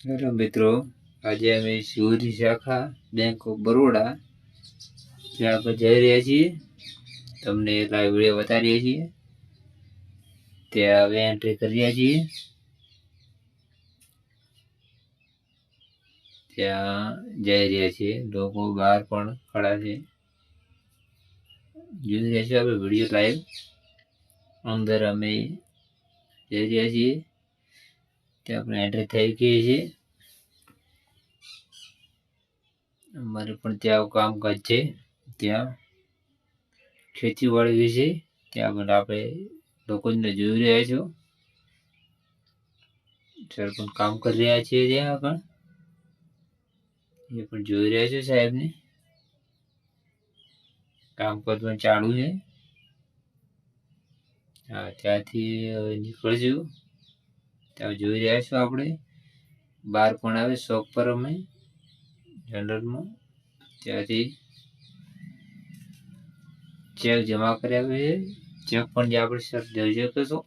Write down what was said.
Hello મિત્રો, આજે અમે શિવરી શાખા બેંક ઓફ બરોડા ત્યાં પર જઈ રહ્યા છીએ. તમને લાઈવ વિડીયો બતાવીએ છીએ. ત્યાં હવે એન્ટ્રી કરી રહ્યા છીએ. ત્યાં જઈ રહ્યા છીએ. લોકો બહાર પણ ખડા છે. જોઈ રહ્યા છીએ આપણે વિડીયો લાઈવ. અંદર અમે જઈ રહ્યા છીએ. ત્યાં આપણે એન્ટ્રી થઈ ગઈ છે. અમારે પણ ત્યાં કામકાજ છે. ત્યાં ખેતીવાડી વિશે ત્યાં પણ આપણે લોકોને જોઈ રહ્યા છો. સર પણ કામ કરી રહ્યા છીએ. ત્યાં આગળ એ પણ જોઈ રહ્યા છો. સાહેબને કામકાજ પણ ચાલુ છે. હા, ત્યાંથી નીકળશું. ત્યાં જોઈ રહ્યા છો આપણે બહાર પણ આવે શોપ પર અમે જનરલમાં ત્યાંથી ચેક જમા કર્યા છે. ચેક પણ જે આપણે સર જોઈ શકો છો.